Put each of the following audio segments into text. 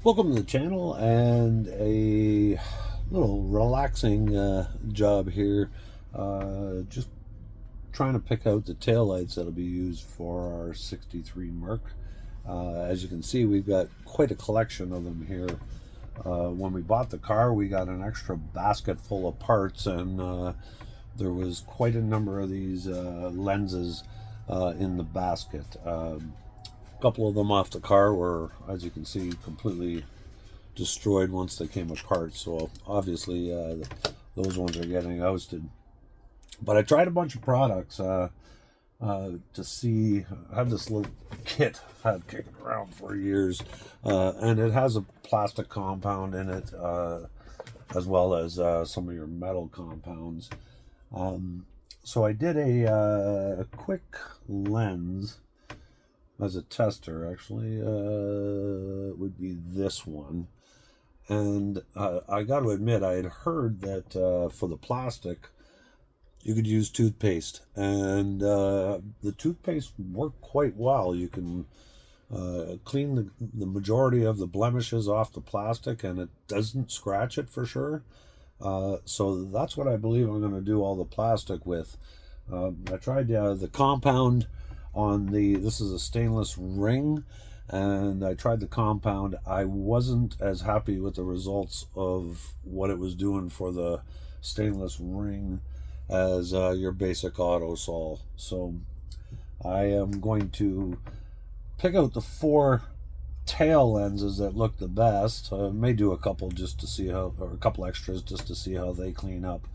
Welcome to the channel, and a little relaxing job here. Just trying to pick out the taillights that'll be used for our 63 Merc. As you can see, we've got quite a collection of them here. When we bought the car, we got an extra basket full of parts, and there was quite a number of these lenses in the basket. A couple of them off the car were, as you can see, completely destroyed once they came apart, so obviously those ones are getting ousted. But I tried a bunch of products to see. I have this little kit I've had kicking around for years, and it has a plastic compound in it, as well as some of your metal compounds. So I did a quick lens as a tester. Actually, it would be this one. And I got to admit, I had heard that for the plastic, you could use toothpaste, and the toothpaste worked quite well. You can clean the majority of the blemishes off the plastic, and it doesn't scratch it for sure. So that's what I believe I'm going to do all the plastic with. I tried the compound on this is a stainless ring, and I tried the compound. I wasn't as happy with the results of what it was doing for the stainless ring as your basic autosol. So I am going to pick out the 4 tail lenses that look the best. I may do a couple just to see how, or a couple extras just to see how they clean up.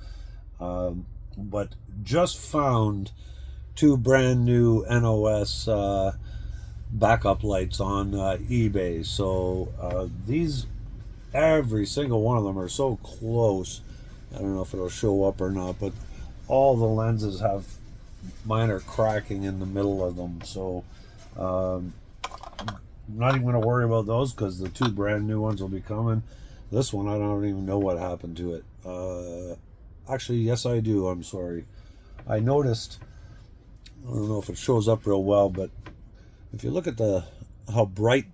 But just found 2 brand new NOS backup lights on eBay. So these, every single one of them are so close. I don't know if it'll show up or not, but all the lenses have minor cracking in the middle of them. So I'm not even going to worry about those, because the 2 brand new ones will be coming. This one, I don't even know what happened to it. Actually, yes, I do. I'm sorry. I noticed, I don't know if it shows up real well, but if you look at how bright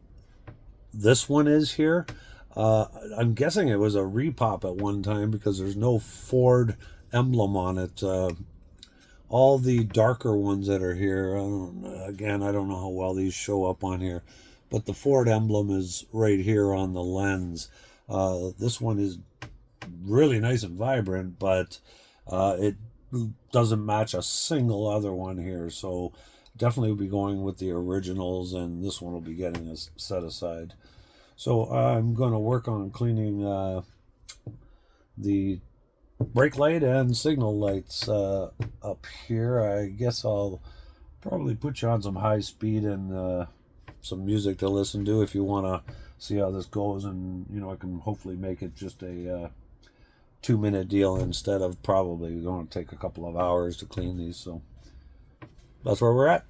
this one is here, I'm guessing it was a repop at one time, because there's no Ford emblem on it. All the darker ones that are here, again, I don't know how well these show up on here, but the Ford emblem is right here on the lens. This one is really nice and vibrant, but it doesn't match a single other one here. So definitely will be going with the originals, and this one will be getting set aside. So I'm going to work on cleaning the brake light and signal lights up here. I guess I'll probably put you on some high speed and some music to listen to if you want to see how this goes, and I can hopefully make it just a 2-minute deal instead of probably going to take a couple of hours to clean these. So that's where we're at.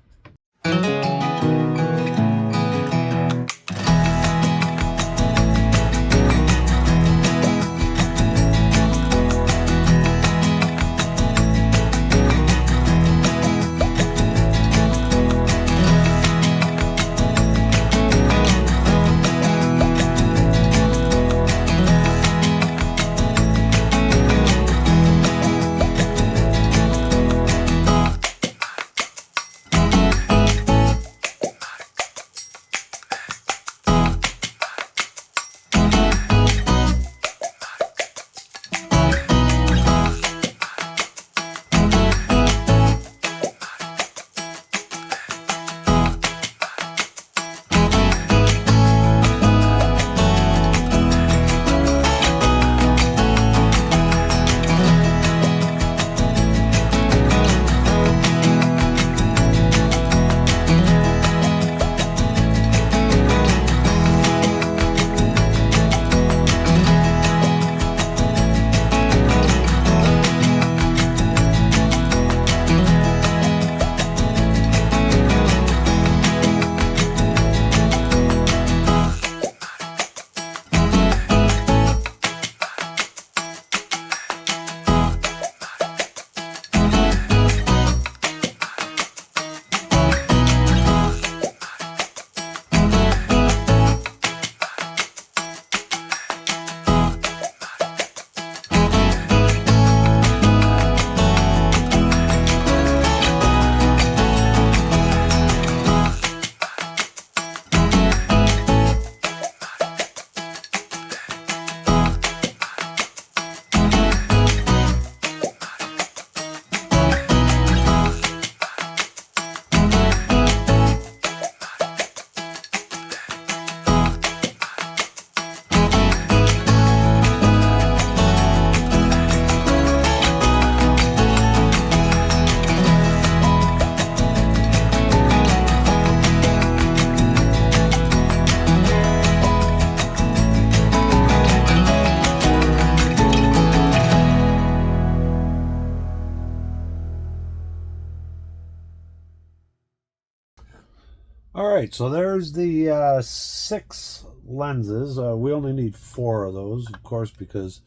All right, so there's the 6 lenses. We only need 4 of those, of course, because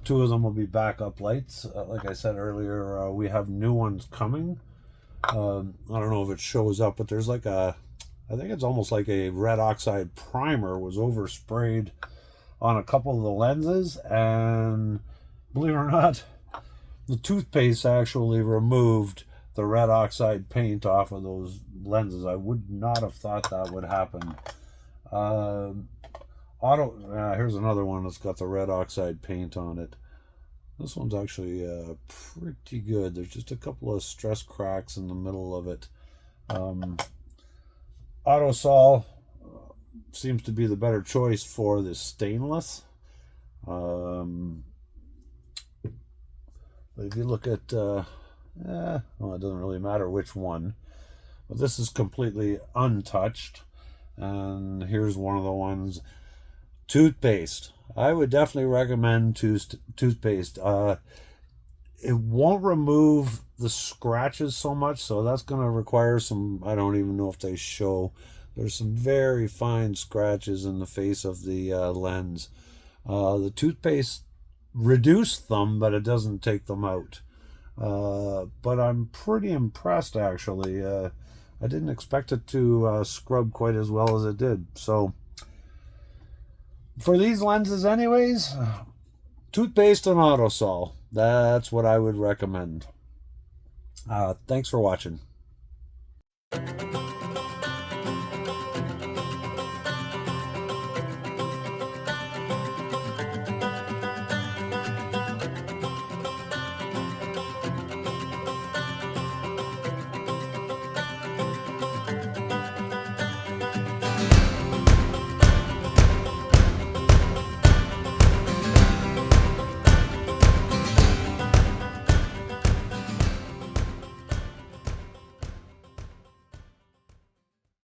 2 of them will be backup lights. Like I said earlier, we have new ones coming. I don't know if it shows up, but there's like a, I think it's almost like a red oxide primer was oversprayed on a couple of the lenses, and believe it or not, the toothpaste actually removed the red oxide paint off of those lenses. I would not have thought that would happen. Here's another one that's got the red oxide paint on it. This one's actually pretty good. There's just a couple of stress cracks in the middle of it. Autosol seems to be the better choice for the stainless. But if you look at, well, it doesn't really matter which one. But this is completely untouched. And here's one of the ones. Toothpaste. I would definitely recommend toothpaste. It won't remove the scratches so much, so that's going to require some, I don't even know if they show. There's some very fine scratches in the face of the lens. The toothpaste reduced them, but it doesn't take them out. But I'm pretty impressed, actually. I didn't expect it to scrub quite as well as it did. So for these lenses anyways, toothpaste and Autosol. That's what I would recommend. Thanks for watching.